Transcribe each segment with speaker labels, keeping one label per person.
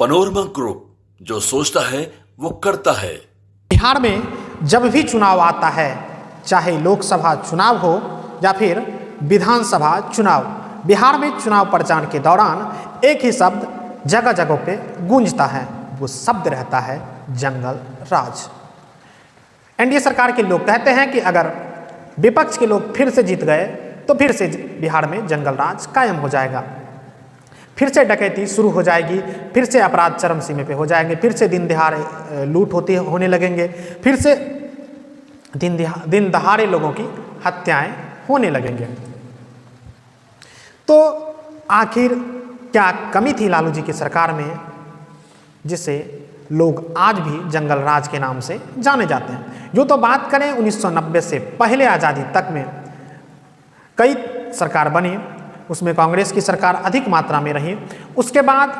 Speaker 1: Panorama group, जो सोचता है वो करता है।
Speaker 2: बिहार में जब भी चुनाव आता है, चाहे लोकसभा चुनाव हो या फिर विधानसभा चुनाव, बिहार में चुनाव प्रचार के दौरान एक ही शब्द जगह जगह पे गूंजता है। वो शब्द रहता है जंगल राज। एनडीए सरकार के लोग कहते हैं कि अगर विपक्ष के लोग फिर से जीत गए तो फिर से बिहार में जंगल राज कायम हो जाएगा, फिर से डकैती शुरू हो जाएगी, फिर से अपराध चरम सीमा पे हो जाएंगे, फिर से दिन दहाड़े लूट होने लगेंगे, फिर से दिन दहाड़े लोगों की हत्याएं होने लगेंगे। तो आखिर क्या कमी थी लालू जी की सरकार में जिसे लोग आज भी जंगल राज के नाम से जाने जाते हैं? जो तो बात करें 1990 से पहले आज़ादी तक में कई सरकार बनी, उसमें कांग्रेस की सरकार अधिक मात्रा में रही। उसके बाद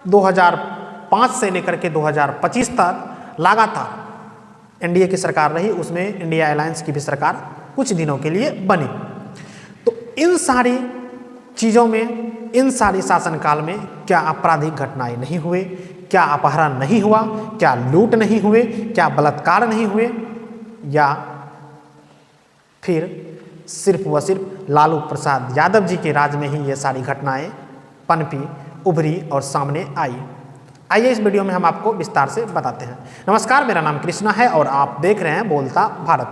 Speaker 2: 2005 से लेकर के 2025 तक लगातार एनडीए की सरकार रही, उसमें इंडिया अलायंस की भी सरकार कुछ दिनों के लिए बनी। तो इन सारी चीज़ों में, इन सारी शासनकाल में क्या आपराधिक घटनाएं नहीं हुए? क्या अपहरण नहीं हुआ? क्या लूट नहीं हुए? क्या बलात्कार नहीं हुए? या फिर सिर्फ व सिर्फ लालू प्रसाद यादव जी के राज में ही ये सारी घटनाएं पनपी, उभरी और सामने आई? आइए इस वीडियो में हम आपको विस्तार से बताते हैं। नमस्कार, मेरा नाम कृष्णा है और आप देख रहे हैं बोलता भारत।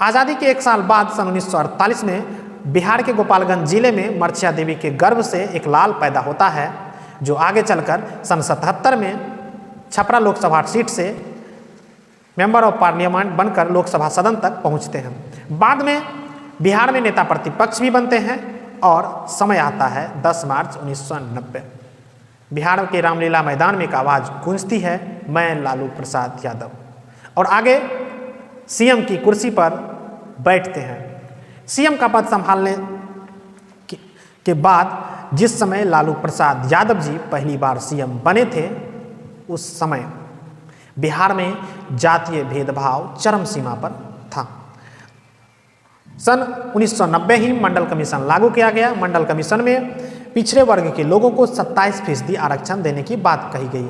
Speaker 2: आज़ादी के एक साल बाद सन 1948 में बिहार के गोपालगंज जिले में मर्चिया देवी के गर्भ से एक लाल पैदा होता है, जो आगे चलकर सन 77 में छपरा लोकसभा सीट से मेंबर ऑफ पार्लियामेंट बनकर लोकसभा सदन तक पहुंचते हैं। बाद में बिहार में नेता प्रतिपक्ष भी बनते हैं और समय आता है 10 मार्च 1990। बिहार के रामलीला मैदान में एक आवाज़ गूंजती है, मैं लालू प्रसाद यादव, और आगे सीएम की कुर्सी पर बैठते हैं। सीएम का पद संभालने के बाद जिस समय लालू प्रसाद यादव जी पहली बार सीएम बने थे, उस समय बिहार में जातीय भेदभाव चरम सीमा पर था। सन 1990 ही मंडल कमीशन लागू किया गया। मंडल कमीशन में पिछड़े वर्ग के लोगों को 27% आरक्षण देने की बात कही गई।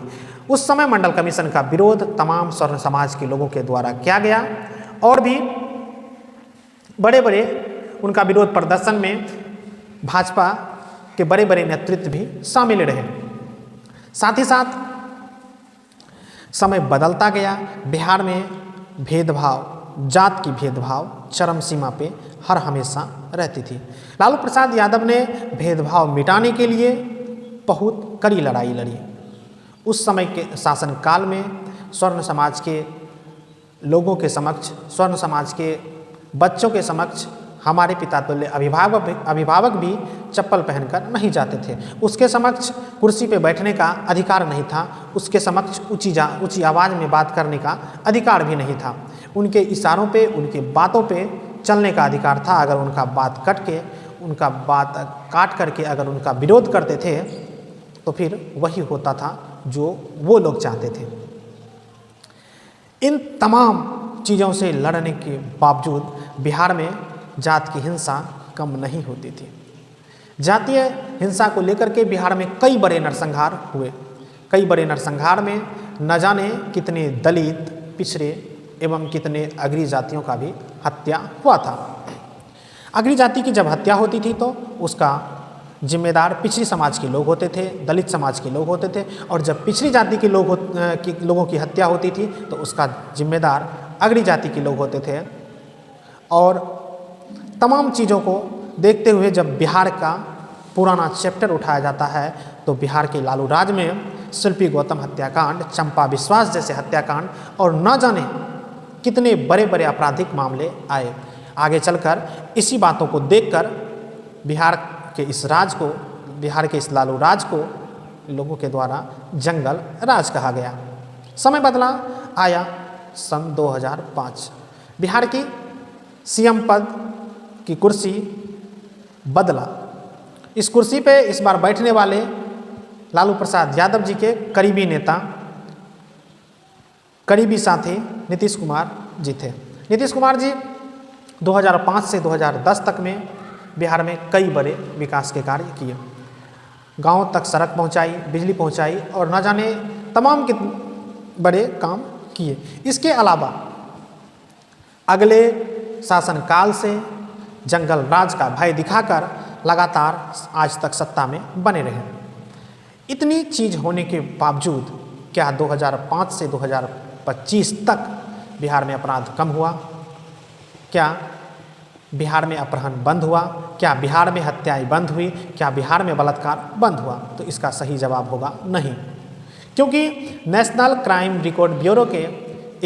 Speaker 2: उस समय मंडल कमीशन का विरोध तमाम स्वर्ण समाज के लोगों के द्वारा किया गया और भी बड़े बड़े उनका विरोध प्रदर्शन में भाजपा के बड़े बड़े नेतृत्व भी शामिल रहे। साथ ही साथ समय बदलता गया। बिहार में भेदभाव, जात की भेदभाव चरम सीमा पे हर हमेशा रहती थी। लालू प्रसाद यादव ने भेदभाव मिटाने के लिए बहुत कड़ी लड़ाई लड़ी। उस समय के शासनकाल में स्वर्ण समाज के लोगों के समक्ष, स्वर्ण समाज के बच्चों के समक्ष हमारे पिता तुल्य अभिभावक भी चप्पल पहनकर नहीं जाते थे। उसके समक्ष कुर्सी पे बैठने का अधिकार नहीं था। उसके समक्ष ऊंची आवाज़ में बात करने का अधिकार भी नहीं था। उनके इशारों पे, उनके बातों पे चलने का अधिकार था। अगर उनका बात काट करके अगर उनका विरोध करते थे तो फिर वही होता था जो वो लोग चाहते थे। इन तमाम चीज़ों से लड़ने के बावजूद बिहार में जात की हिंसा कम नहीं होती थी। जातीय हिंसा को लेकर के बिहार में कई बड़े नरसंहार हुए। कई बड़े नरसंहार में न जाने कितने दलित, पिछड़े एवं कितने अग्री जातियों का भी हत्या हुआ था। अग्री जाति की जब हत्या होती थी तो उसका जिम्मेदार पिछड़ी समाज के लोग होते थे, दलित समाज के लोग होते थे, और जब पिछड़ी जाति के लोगों की हत्या होती थी तो उसका जिम्मेदार अग्री जाति के लोग होते थे। और तमाम चीज़ों को देखते हुए जब बिहार का पुराना चैप्टर उठाया जाता है तो बिहार के लालू राज में शिल्पी गौतम हत्याकांड, चंपा विश्वास जैसे हत्याकांड और न जाने कितने बड़े बड़े आपराधिक मामले आए। आगे चलकर इसी बातों को देखकर बिहार के इस लालू राज को लोगों के द्वारा जंगल राज कहा गया। समय बदला, आया सन 2005। बिहार की सीएम पद की कुर्सी बदला। इस कुर्सी पे इस बार बैठने वाले लालू प्रसाद यादव जी के करीबी नेता, करीबी साथी नीतीश कुमार जी थे। नीतीश कुमार जी 2005 से 2010 तक में बिहार में कई बड़े विकास के कार्य किए। गांव तक सड़क पहुंचाई, बिजली पहुंचाई और न जाने तमाम के बड़े काम किए। इसके अलावा अगले शासनकाल से जंगल राज का भय दिखाकर लगातार आज तक सत्ता में बने रहे। इतनी चीज होने के बावजूद क्या 2005 से 2025 तक बिहार में अपराध कम हुआ? क्या बिहार में अपहरण बंद हुआ? क्या बिहार में हत्याएं बंद हुई? क्या बिहार में बलात्कार बंद हुआ? तो इसका सही जवाब होगा नहीं, क्योंकि नेशनल क्राइम रिकॉर्ड ब्यूरो के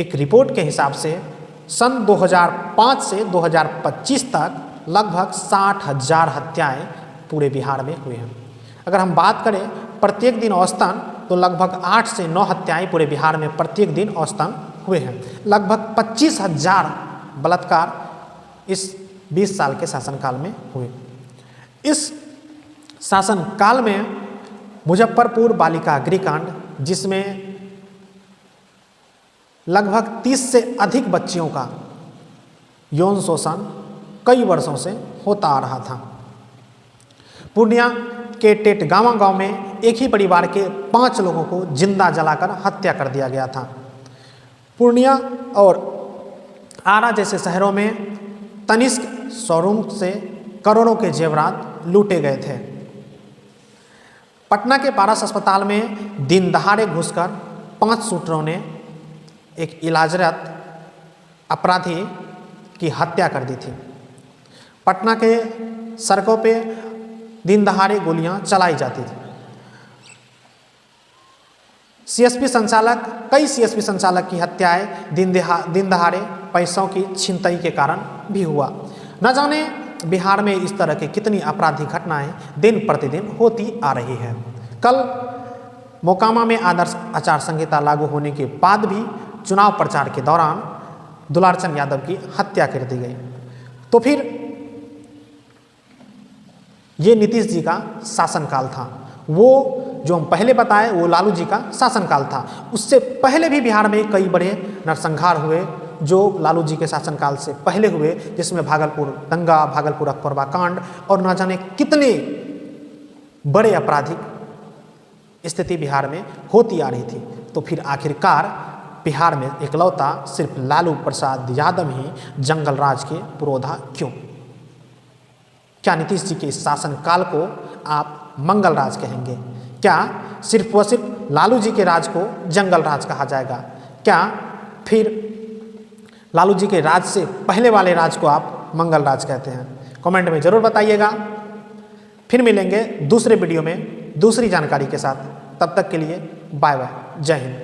Speaker 2: एक रिपोर्ट के हिसाब से सन 2005 से 2025 तक लगभग 60,000 हत्याएं पूरे बिहार में हुए हैं। अगर हम बात करें प्रत्येक दिन औसतन, तो लगभग 8 से 9 हत्याएं पूरे बिहार में प्रत्येक दिन औसतन हुए हैं। लगभग 25,000 बलात्कार इस 20 साल के शासनकाल में हुए। इस शासनकाल में मुजफ्फरपुर बालिका गृहकांड, जिसमें लगभग 30 से अधिक बच्चियों का यौन शोषण कई वर्षों से होता आ रहा था। पूर्णिया के टेटगांवा गांव में एक ही परिवार के 5 लोगों को जिंदा जलाकर हत्या कर दिया गया था। पूर्णिया और आरा जैसे शहरों में तनिष्क शोरूम से करोड़ों के जेवरात लूटे गए थे। पटना के पारस अस्पताल में दिन दहाड़े घुसकर 5 शूटरों ने एक इलाजरत अपराधी की हत्या कर दी थी। पटना के सड़कों पे दिन दहाड़े गोलियां चलाई जाती थी। कई सीएसपी संचालक की हत्याएं दिन दहाड़े पैसों की छिनतई के कारण भी हुआ। न जाने बिहार में इस तरह की कितनी आपराधिक घटनाएं दिन प्रतिदिन होती आ रही है। कल मोकामा में आदर्श आचार संहिता लागू होने के बाद भी चुनाव प्रचार के दौरान दुलारचंद यादव की हत्या कर दी गई। तो फिर ये नीतीश जी का शासनकाल था। वो जो हम पहले बताए वो लालू जी का शासनकाल था। उससे पहले भी बिहार में कई बड़े नरसंहार हुए जो लालू जी के शासनकाल से पहले हुए, जिसमें भागलपुर दंगा, भागलपुर अखबारवा कांड और न जाने कितने बड़े आपराधिक स्थिति बिहार में होती आ रही थी। तो फिर आखिरकार बिहार में इकलौता सिर्फ लालू प्रसाद यादव ही जंगल राज के पुरोधा क्यों? क्या नीतीश जी के इस शासनकाल को आप मंगल राज कहेंगे? क्या सिर्फ व सिर्फ लालू जी के राज को जंगल राज कहा जाएगा? क्या फिर लालू जी के राज से पहले वाले राज को आप मंगल राज कहते हैं? कमेंट में ज़रूर बताइएगा। फिर मिलेंगे दूसरे वीडियो में दूसरी जानकारी के साथ। तब तक के लिए बाय बाय, जय हिंद।